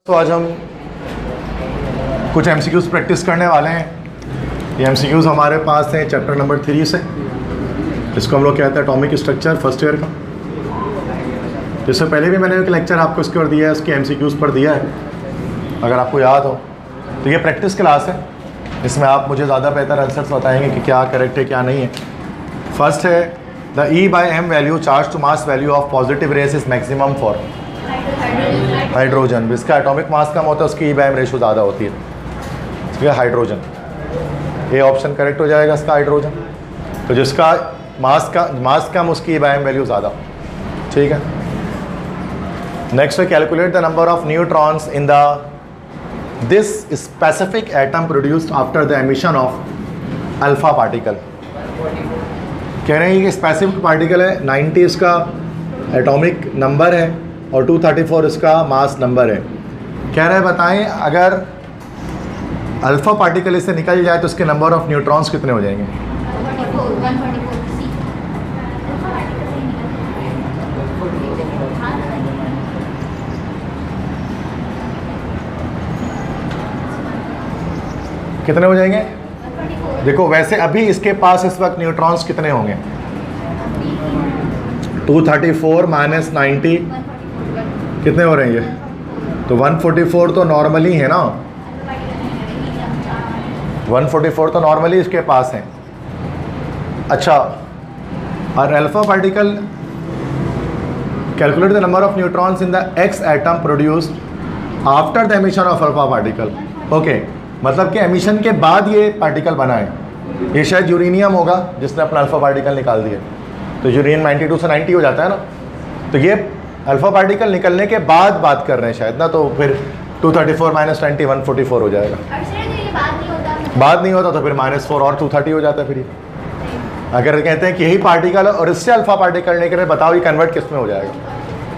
तो आज हम कुछ एमसीक्यूज प्रैक्टिस करने वाले हैं। ये एमसीक्यूज हमारे पास हैं चैप्टर नंबर 3 से, जिसको हम लोग कहते हैं एटॉमिक स्ट्रक्चर फर्स्ट ईयर का। इससे पहले भी मैंने एक लेक्चर आपको इसके ऊपर दिया है, उसके एमसीक्यूज पर दिया है, अगर आपको याद हो। तो ये प्रैक्टिस क्लास है, इसमें आप मुझे ज़्यादा बेहतर आंसर्स बताएंगे कि क्या करेक्ट है क्या नहीं है। फर्स्ट है the E/m value charge to mass value of positive rays is maximum for hydrogen. जिसका एटॉमिक मास कम होता है उसकी E/m रेशो ज़्यादा होती है, ठीक है, हाइड्रोजन। ये ऑप्शन करेक्ट हो जाएगा इसका, हाइड्रोजन। तो जिसका मास कम उसकी E/m वैल्यू ज़्यादा, ठीक है। नेक्स्ट है calculate the number of neutrons in the this specific atom produced after the emission of alpha particle. कह रहे हैं कि स्पेसिफिक पार्टिकल है, 90 इसका एटॉमिक नंबर है और 234 इसका मास नंबर है। कह रहे हैं बताएं अगर अल्फा पार्टिकल इससे निकल जाए तो इसके नंबर ऑफ न्यूट्रॉन्स कितने हो जाएंगे। कितने हो जाएंगे? देखो वैसे अभी इसके पास इस वक्त न्यूट्रॉन्स कितने होंगे? 234 माइनस 90 कितने हो रहे हैं? तो 144 तो नॉर्मली है ना, 144 तो नॉर्मली इसके पास है। अच्छा, और alpha particle calculate the number of neutrons in the x atom produced after the emission of alpha particle. Okay, मतलब कि एमिशन के बाद ये पार्टिकल बना है। ये शायद यूरेनियम होगा जिसने अपना अल्फा पार्टिकल निकाल दिया। तो यूरेनियम 92 से 90 हो जाता है ना, तो ये अल्फा पार्टिकल निकलने के बाद बात कर रहे हैं शायद ना, तो फिर 234 माइनस 90 144 हो जाएगा। बात नहीं होता तो फिर -4 और 230 हो जाता है। फिर ये अगर कहते हैं कि यही पार्टिकल है और इससे अल्फा पार्टिकल निकले, बताओ ये कन्वर्ट किस में हो जाएगा?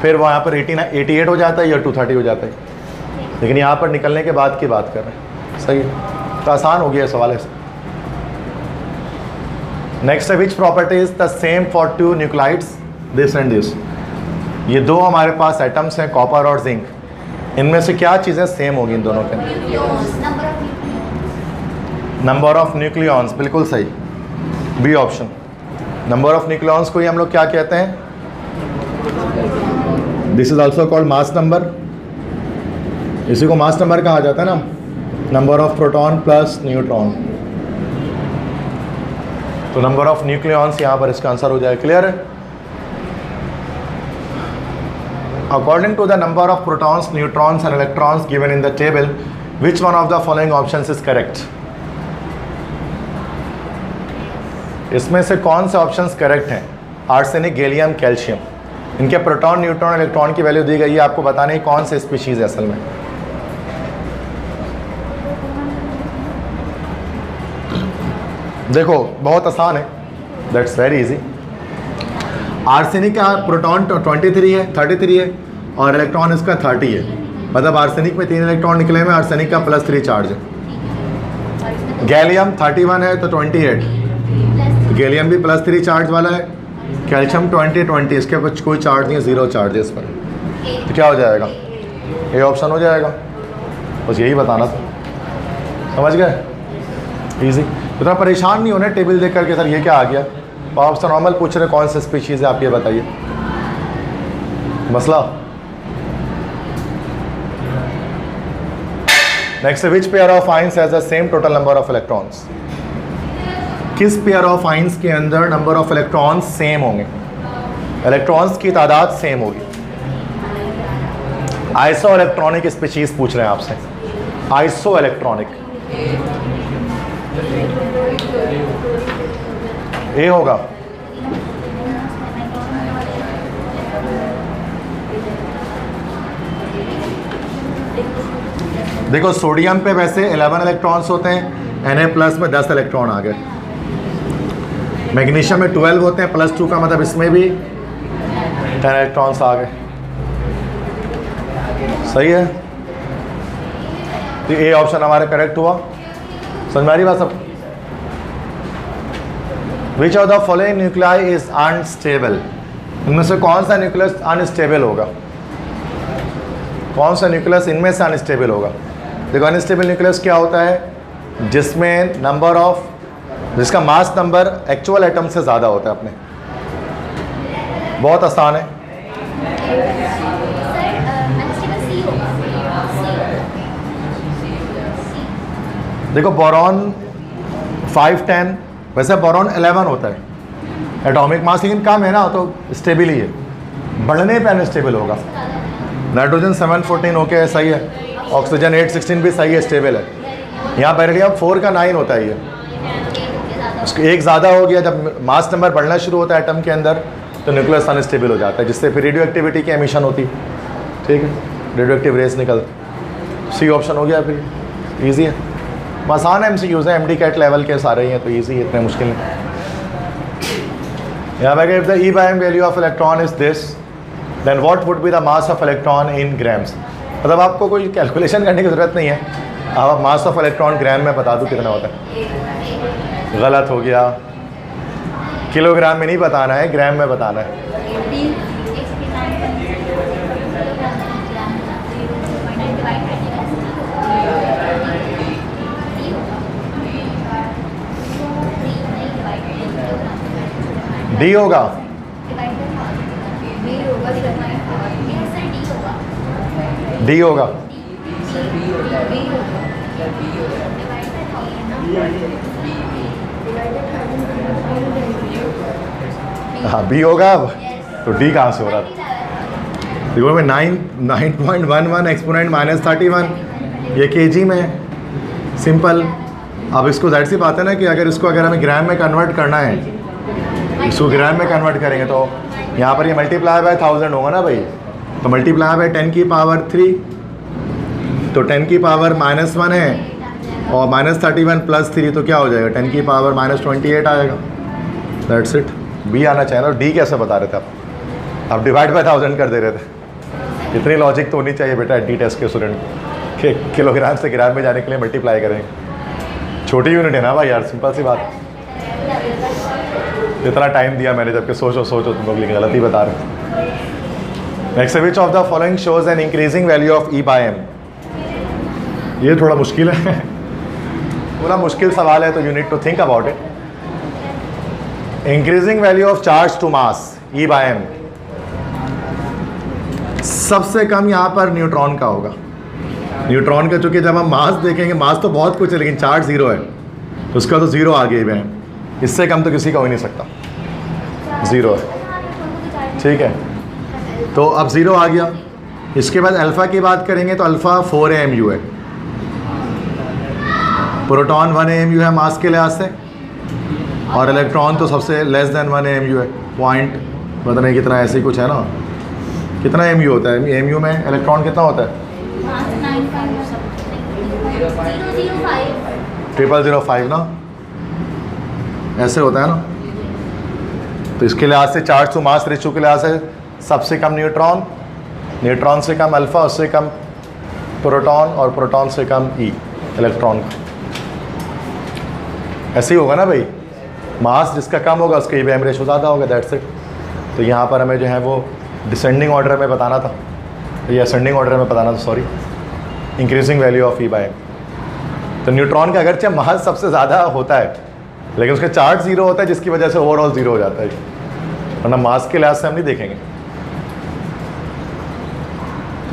फिर वहाँ पर 88 हो जाता है या 230 हो जाता है। लेकिन यहाँ पर निकलने के बाद की बात कर रहे हैं, सही है। तो आसान हो गया सवाल है। नेक्स्ट है which property is the same for two nuclides this and this. ये दो हमारे पास एटम्स हैं, कॉपर और जिंक। इनमें से क्या चीज़ें सेम होगी इन दोनों के? नंबर ऑफ न्यूक्लियॉन्स, बिल्कुल सही, B option. Number of nucleons को ही हम लोग क्या कहते हैं? This is also called mass number. इसी को मास नंबर कहा जाता है ना, number of proton plus neutron. तो नंबर ऑफ न्यूक्लियॉन्स यहाँ पर इसका आंसर हो जाए। क्लियर है? According to the number of protons, neutrons and electrons given in the table, which one of the following options is correct? इसमें से कौन से ऑप्शंस करेक्ट हैं? Arsenic, gallium, calcium. इनके प्रोटॉन, न्यूट्रॉन, इलेक्ट्रॉन की वैल्यू दी गई है, आपको बताने कौन से स्पीशीज है असल में। देखो बहुत आसान है, दैट्स वेरी इजी। आर्सेनिक का प्रोटॉन 23 है, 33 है और इलेक्ट्रॉन इसका 30 है। मतलब आर्सेनिक में 3 इलेक्ट्रॉन निकले हुए, आर्सेनिक का +3 चार्ज है। गैलियम 31 है तो 28, गैलियम भी +3 चार्ज वाला है। कैल्शियम 20, इसके ऊपर कोई चार्ज नहीं है, 0 चार्ज है इस पर। तो क्या हो जाएगा? ये ऑप्शन हो जाएगा। बस यही बताना था, समझ गए? इजी। इतना परेशान नहीं होना टेबल देख करके सर ये क्या आ गया। तो आपसे नॉर्मल पूछ रहे कौन से स्पीशीज़ है, आप ये बताइए मसला। Next which pair of ions has the same total number of electrons. किस पेयर ऑफ आइंस के अंदर नंबर ऑफ इलेक्ट्रॉन्स सेम होंगे? इलेक्ट्रॉन्स की तादाद सेम होगी। आइसो इलेक्ट्रॉनिक स्पीशीज पूछ रहे हैं आपसे। आइसो इलेक्ट्रॉनिक ए होगा। देखो सोडियम पे वैसे 11 इलेक्ट्रॉन्स होते हैं, Na+ में 10 इलेक्ट्रॉन आ गए। मैग्नीशियम में 12 होते हैं, +2 का मतलब इसमें भी 10 इलेक्ट्रॉन्स आ गए। सही है, तो ए ऑप्शन हमारा करेक्ट हुआ। समझ में आ रही बात सब? विच of the following nuclei is unstable. इनमें से कौन सा न्यूक्लियस अनस्टेबल होगा? कौन सा न्यूक्लियस इनमें से अनस्टेबल होगा? देखो अनस्टेबल न्यूक्लियस क्या होता है? जिसमें नंबर ऑफ, जिसका मास नंबर एक्चुअल एटम से ज़्यादा होता है अपने। बहुत आसान है। देखो बोरॉन 510, वैसे बोरॉन 11 होता है एटॉमिक मास, लेकिन कम है ना, तो स्टेबल ही है, बढ़ने पे अनस्टेबल होगा। नाइट्रोजन 714 ओके सही है, ऑक्सीजन 816 भी सही है, स्टेबल है। यहाँ बेरिलियम 4 का 9 होता है, ये उसको एक ज़्यादा हो गया, जब मास नंबर बढ़ना शुरू होता है एटम के अंदर तो न्यूक्लियस अनस्टेबल हो जाता है, जिससे फिर रेडियो एक्टिविटी की एमिशन होती है। ठीक है, रेडियो एक्टिव रेस निकल। सी ऑप्शन हो गया, फिर ईजी है, आसान MCQs है, MD कैट लेवल के सारे ही हैं, तो ईजी है, इतने मुश्किल नहीं। यहाँ पे if the E by M value of electron is this then what would be the mass of electron in grams. मतलब आपको कोई कैलकुलेशन करने की ज़रूरत नहीं है, आप मास ऑफ इलेक्ट्रॉन ग्राम में बता दूँ कितना होता है। गलत हो गया, किलोग्राम में नहीं बताना है, ग्राम में बताना है। डी होगा, डी होगा। हाँ बी होगा, तो डी कहाँ से हो रहा था? देखो मैं 9.11 एक्सपोनेंट -31, ये केजी में है, सिंपल। अब इसको ज़ाहिर सी बात है ना कि अगर इसको अगर हमें ग्राम में कन्वर्ट करना है, इसको ग्राम में कन्वर्ट करेंगे तो यहाँ पर ये मल्टीप्लाई बाय 1000 होगा ना भाई, तो मल्टीप्लाई बाय 10 की पावर 3, तो 10 की पावर -1 है और -31 + 3 तो क्या हो जाएगा? 10 की पावर -28 आएगा। That's it. बी आना चाहिए ना, डी कैसे बता रहे थे आप डिवाइड बाय 1000 कर दे रहे थे। इतनी लॉजिक तो होनी चाहिए बेटा डी टेस्ट के स्टूडेंट के, किलोग्राम से ग्राम में जाने के लिए मल्टीप्लाई करेंगे। छोटी यूनिट है ना भाई यार, सिंपल सी बात। इतना टाइम दिया मैंने, जबकि सोचो तुम लोग, लेकिन गलती बता रहे। Next, which of the following shows an increasing value of E by M। ये थोड़ा मुश्किल है पूरा मुश्किल सवाल है, तो you need to think about it. Increasing value of charge to mass E by M, सबसे कम यहाँ पर न्यूट्रॉन का होगा। न्यूट्रॉन का, चूंकि जब हम मास देखेंगे, मास तो बहुत कुछ है लेकिन चार्ज 0 है, तो उसका तो 0 आगे हुए हैं, इससे कम तो किसी का हो ही नहीं सकता, 0 है। ठीक है, तो अब 0 आ गया। इसके बाद अल्फ़ा की बात करेंगे तो अल्फ़ा 4 AMU है, प्रोटॉन 1 AMU है मास के लिहाज से, और इलेक्ट्रॉन तो सबसे लेस देन 1 AMU है, पॉइंट पता नहीं कितना, ऐसे ही कुछ है ना। कितना AMU होता है? AMU में इलेक्ट्रॉन कितना होता है? 0005 ना, ऐसे होता है ना। तो इसके लिहाज से चार्ज टू मास रेशियो के लिहाज से सबसे कम न्यूट्रॉन, न्यूट्रॉन से कम अल्फ़ा, उससे कम प्रोटॉन, और प्रोटॉन से कम ई इलेक्ट्रॉन का। ऐसे ही होगा ना भाई, मास जिसका कम होगा उसका ई by M रेशो ज़्यादा होगा, दैट्स इट। तो यहाँ पर हमें जो है वो डिसेंडिंग ऑर्डर में बताना था, या असेंडिंग ऑर्डर में बताना था, sorry, increasing value of E by M। तो न्यूट्रॉन का अगरचे मास सबसे ज़्यादा होता है, लेकिन उसका चार्ज 0 होता है, जिसकी वजह से ओवरऑल 0 हो जाता है, वरना मास के लिहाज से हम नहीं देखेंगे।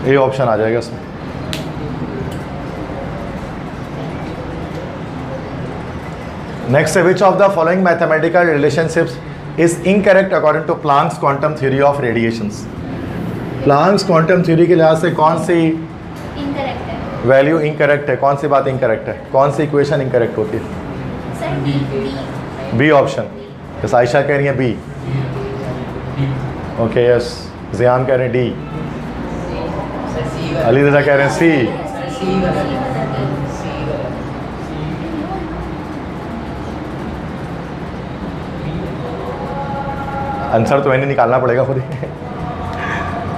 ये ऑप्शन आ जाएगा इसमें। Next, which of the following mathematical relationships is incorrect according to Planck's quantum theory of radiations. Planck's quantum theory के लिहाज से कौन सी वैल्यू इनकरेक्ट है, कौन सी बात इनकरेक्ट है, कौन सी इक्वेशन इनकरेक्ट होती है? B option. जैसे आयशा कह रही है बी, ओके यस, ज़ियान कह रहे हैं डी, अली रजा कह रहे हैं सी। आंसर तो नहीं निकालना पड़ेगा खुद ही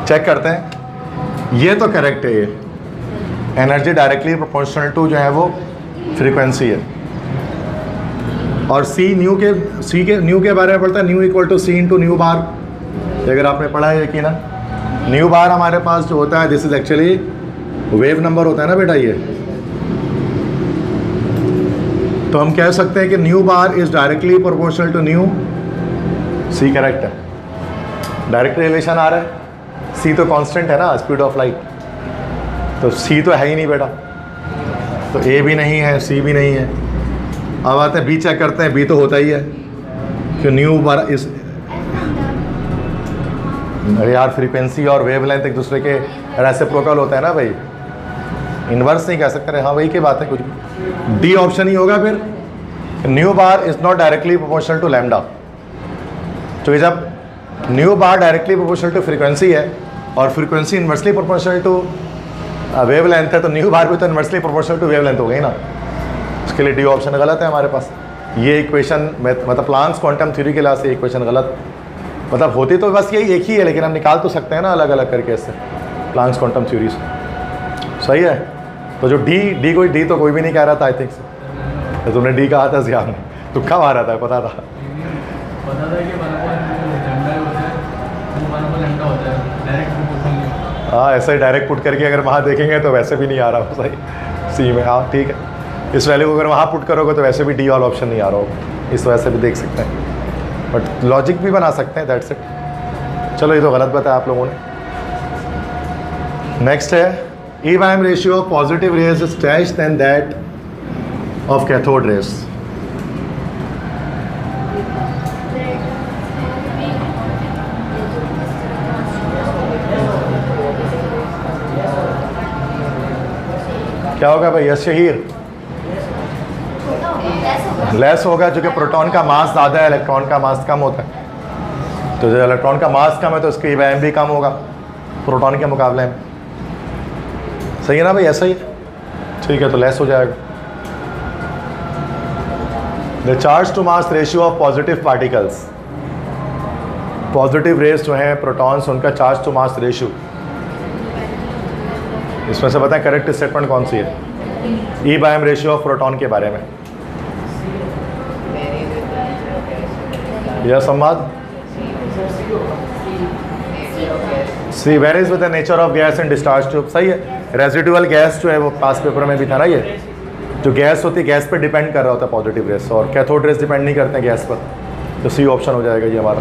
चेक करते हैं। ये तो करेक्ट है, ये एनर्जी डायरेक्टली प्रोपोर्शनल टू जो है वो फ्रीक्वेंसी है। और न्यू के बारे में पढ़ता है, nu equal to C into nu bar. अगर आपने पढ़ा है यकीनन, न्यू बार हमारे पास जो होता है, this is actually wave number होता है ना बेटा ये। तो हम कह सकते हैं कि nu bar is directly proportional to nu. C correct है, डायरेक्ट रिलेशन आ रहा है। सी तो कांस्टेंट है ना, स्पीड ऑफ लाइट, तो सी तो है ही नहीं बेटा, तो ए भी नहीं है, सी भी नहीं है। अब आते हैं बी, चेक करते हैं, बी तो होता ही है कि न्यू बार इस, अरे यार फ्रीक्वेंसी और वेवलेंथ एक दूसरे के रेसिप्रोकल होता है ना भाई, इन्वर्स नहीं कह सकते। हाँ वही की बात है, कुछ भी। डी ऑप्शन ही होगा फिर, nu bar is not directly proportional to lambda. तो जब nu bar directly proportional to frequency है और frequency inversely proportional to wavelength है, तो न्यू बार भी तो इन्वर्सली प्रोपोर्शनल टू वेवलेंथ हो गई ना। उसके लिए डी ऑप्शन गलत है हमारे पास। ये इक्वेशन मतलब प्लांक्स क्वांटम थ्योरी के लिहाज से इक्वेशन गलत, मतलब होती तो बस यही एक ही है, लेकिन हम निकाल तो सकते हैं ना अलग अलग करके इससे प्लांक्स क्वांटम थ्योरी से। सही है। तो जो डी कोई डी तो कोई भी नहीं कह रहा था आई थिंक से, तो तुमने डी कहा था जियान ने, तुक्का मारा था, पता था हाँ ऐसे ही डायरेक्ट पुट करके अगर वहाँ देखेंगे तो वैसे भी नहीं आ रहा सही सी में। हाँ ठीक है, इस वैल्यू को अगर वहाँ पुट करोगे तो वैसे भी डी वाला ऑप्शन नहीं आ रहा होगा, इस वजह से भी देख सकते हैं, बट लॉजिक भी बना सकते हैं, दैट्स इट। चलो ये तो गलत बताया आप लोगों ने। नेक्स्ट है e by m ratio of positive rays is less than that of cathode rays. क्या होगा भाई यश शहीर? लेस होगा, जो कि प्रोटॉन का मास ज़्यादा है, इलेक्ट्रॉन का मास कम होता है। तो जो इलेक्ट्रॉन का मास कम है तो उसकी वैम भी कम होगा प्रोटॉन के मुकाबले में। सही है ना भाई, ऐसा ही ठीक है, तो लेस हो जाएगा। The charge to mass ratio of positive particles, positive rays जो हैं प्रोटॉन्स, उनका चार्ज टू मास रेशियो, इसमें से बताएं करेक्ट स्टेटमेंट कौन सी है e by m ratio of proton के बारे में। यह संवाद सी varies with the nature of gas and discharge tube. सही है, रेजिडुअल गैस जो है वो पास पेपर में भी था ना, ये जो गैस होती है गैस पे डिपेंड कर रहा होता है पॉजिटिव रेस, और कैथोड रेस डिपेंड नहीं करते हैं गैस पर, तो सी ऑप्शन हो जाएगा ये हमारा।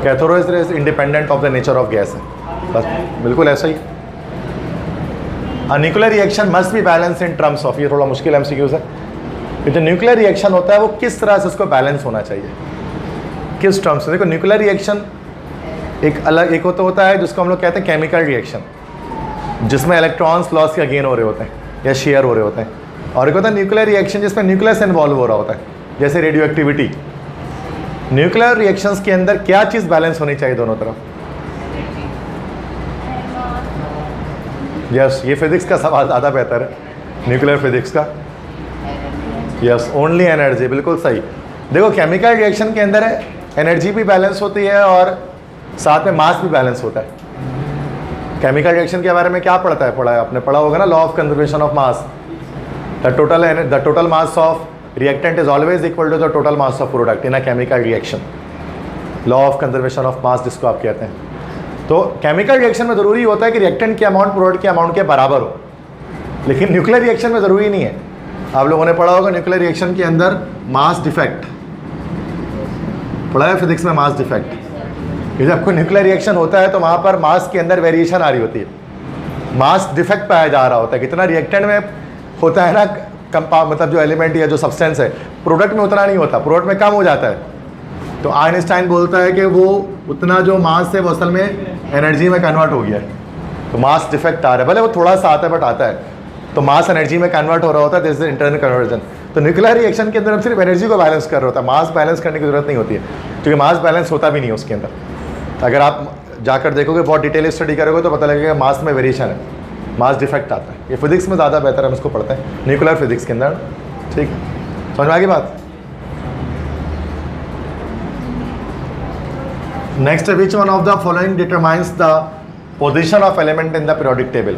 Cathode rays independent of the nature of gas है, बस बिल्कुल ऐसा ही। Nuclear reaction must be balance in terms of, ये थोड़ा मुश्किल एमसीक्यूज है। जो न्यूक्लियर रिएक्शन होता है वो किस तरह से उसको बैलेंस होना चाहिए, किस टर्म्स से। देखो न्यूक्लियर रिएक्शन एक अलग एक होता है जिसको हम लोग कहते हैं केमिकल रिएक्शन, जिसमें इलेक्ट्रॉन्स लॉस या गेन हो रहे होते हैं या शेयर हो रहे होते हैं, और एक होता है न्यूक्लियर रिएक्शन जिसमें न्यूक्लियस इन्वॉल्व हो रहा होता है, जैसे रेडियो एक्टिविटी। न्यूक्लियर रिएक्शंस के अंदर क्या चीज़ बैलेंस होनी चाहिए दोनों तरफ? यस, ये फिजिक्स का सवाल ज़्यादा बेहतर है, न्यूक्लियर फिजिक्स का। यस, ओनली एनर्जी, बिल्कुल सही। देखो केमिकल रिएक्शन के अंदर है एनर्जी भी बैलेंस होती है और साथ में मास भी बैलेंस होता है। केमिकल रिएक्शन के बारे में क्या पढ़ा है आपने, पढ़ा होगा ना, law of conservation of mass. The total mass of reactant is always equal to the total mass of product in a chemical reaction, law of conservation of mass जिसको आप कहते हैं। तो केमिकल रिएक्शन में ज़रूरी होता है कि रिएक्टेंट की अमाउंट प्रोडक्ट के अमाउंट के बराबर हो, लेकिन न्यूक्लियर रिएक्शन में ज़रूरी नहीं है। आप लोगों ने पढ़ा होगा न्यूक्लियर रिएक्शन के अंदर मास डिफेक्ट, पढ़ा है फिजिक्स में मास डिफेक्ट। जब कोई न्यूक्लियर रिएक्शन होता है तो वहाँ पर मास के अंदर वेरिएशन आ रही होती है, मास डिफेक्ट पाया जा रहा होता है। कितना रिएक्टेंट में होता है ना मतलब जो एलिमेंट या जो सब्सटेंस है, प्रोडक्ट में उतना नहीं होता, प्रोडक्ट में कम हो जाता है। तो आइंस्टाइन बोलता है कि वो उतना जो मास है वो असल में एनर्जी में कन्वर्ट हो गया है, तो मास डिफेक्ट आ रहा है, भले वो थोड़ा सा आता है बट आता है, तो मास एनर्जी में कन्वर्ट हो रहा होता है, दिस इज इंटरनल कन्वर्जन। तो न्यूक्लियर रिएक्शन के अंदर हम सिर्फ एनर्जी को बैलेंस कर रहा होता है, मास बैलेंस करने की जरूरत नहीं होती है, क्योंकि मास बैलेंस होता भी नहीं है उसके अंदर। अगर आप जाकर देखोगे, बहुत डिटेल स्टडी करोगे तो पता लगेगा मास में वेरिएशन है, मास डिफेक्ट आता है। ये फिजिक्स में ज़्यादा बेहतर हम इसको पढ़ते हैं, न्यूक्लियर फिजिक्स के अंदर। ठीक, समझ में आ गई बात। Next, which one of the following determines the position of element in the periodic table.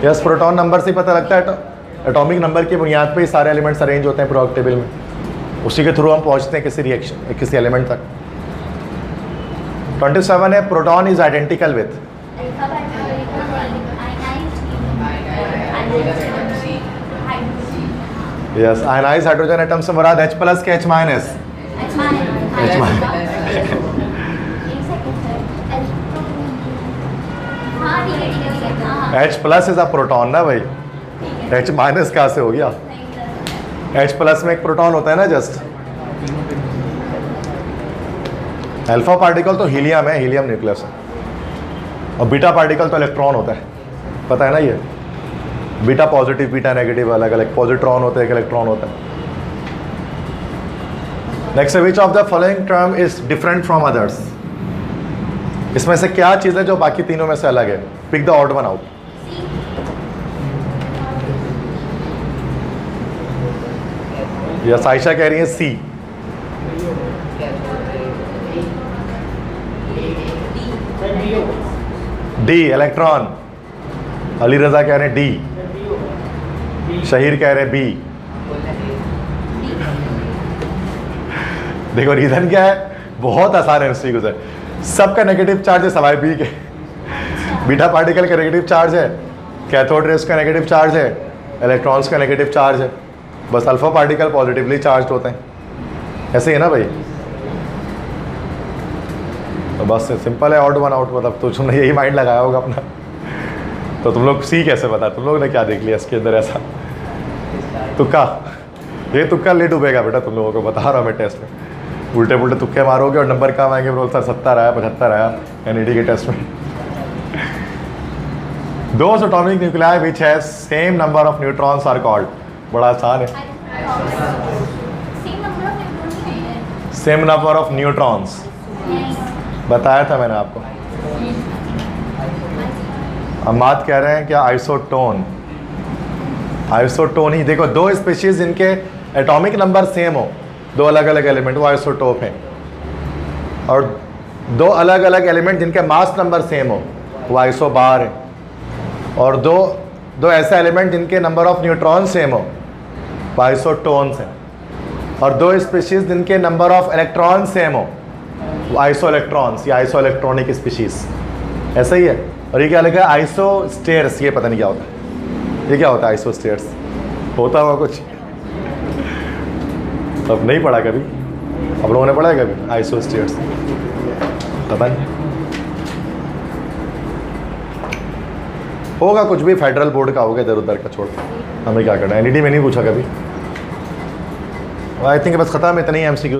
Yes, proton number से पता लगता है, एटॉमिक नंबर की बुनियाद पे ही सारे एलिमेंट्स अरेंज होते हैं पीरियोडिक टेबल में, उसी के थ्रू हम पहुंचते हैं किसी रिएक्शन किसी एलिमेंट तक। 27 है, proton is identical with. Alpha particle ionized hydrogen yes, ionize hydrogen atom से मुराद H प्लस के H minus. H minus H minus एक सेकंड सर हाँ ठीक है ठीक है ठीक है हाँ H plus is a proton ना भाई, H माइनस कहाँ से हो गया? H प्लस में एक प्रोटॉन होता है ना जस्ट। अल्फा पार्टिकल तो हीलियम है, हीलियम न्यूक्लियस है, और बीटा पार्टिकल तो इलेक्ट्रॉन होता है, पता है ना ये। बीटा पॉजिटिव बीटा नेगेटिव अलग अलग, पॉजिट्रॉन होता है, एक इलेक्ट्रॉन होता है। Next, which of the following term is different from others? इसमें से क्या चीज़ है जो बाकी तीनों में से अलग है? Pick the odd one out. Yes, Ayesha कह रही है C. D electron. Ali Raza कह रहे हैं डी। शहीर कह रहे हैं बी। देखो रीजन क्या है, बहुत आसान है एमसीक्यू से। सबका नेगेटिव चार्ज है सवाई बी के। बीटा पार्टिकल का नेगेटिव चार्ज है, कैथोड रेस का नेगेटिव चार्ज है, इलेक्ट्रॉन्स का नेगेटिव चार्ज है, बस अल्फा पार्टिकल पॉजिटिवली चार्ज होते हैं। ऐसे ही है ना भाई, तो बस सिंपल है, ऑड वन आउट। मतलब तो तुमने यही माइंड लगाया होगा अपना। तो तुम लोग सी कैसे बता, तुम लोगों ने क्या देख लिया इसके अंदर ऐसा? तुक्का, ये तुक्का ले डूबेगा बेटा तुम लोगों को, बता रहा हूँ मैं टेस्ट में। उल्टे पुल्टे तुक्के मारोगे और नंबर कम आएंगे, बोल सर 70 आया 75 आया एनईडी के टेस्ट में। Those atomic nuclei which has same number of neutrons are called. बड़ा आसान है। सेम नंबर ऑफ न्यूट्रॉन्स बताया था मैंने आपको। अम्माद कह रहे हैं क्या आइसोटोन? आइसोटोन ही देखो, दो स्पीशीज जिनके एटॉमिक नंबर सेम हो, दो अलग अलग एलिमेंट, वो आइसोटोप हैं। और दो अलग अलग एलिमेंट जिनके मास नंबर सेम हो, वो आइसोबार है। और दो ऐसे एलिमेंट जिनके नंबर ऑफ न्यूट्रॉन सेम हो, वो आइसोटोन्स हैं। और दो स्पीशीज जिनके नंबर ऑफ इलेक्ट्रॉन सेम हो, वो आइसो इलेक्ट्रॉन्स या आइसो इलेक्ट्रॉनिक स्पीशीज। ऐसा ही है। और ये क्या लिखा है? आइसोस्टेयर्स। ये पता नहीं क्या होता है, ये क्या होता है आइसोस्टेयर्स? होता हुआ कुछ अब नहीं पढ़ा कभी, अब लोगों ने पढ़ा है कभी आइसोस्टेयर्स? पता नहीं, होगा कुछ भी, फेडरल बोर्ड का होगा, इधर उधर का छोड़, हमें क्या करना है। एनईडी में नहीं पूछा कभी। आई थिंक बस ख़त्म, इतनी एमसीक्यू।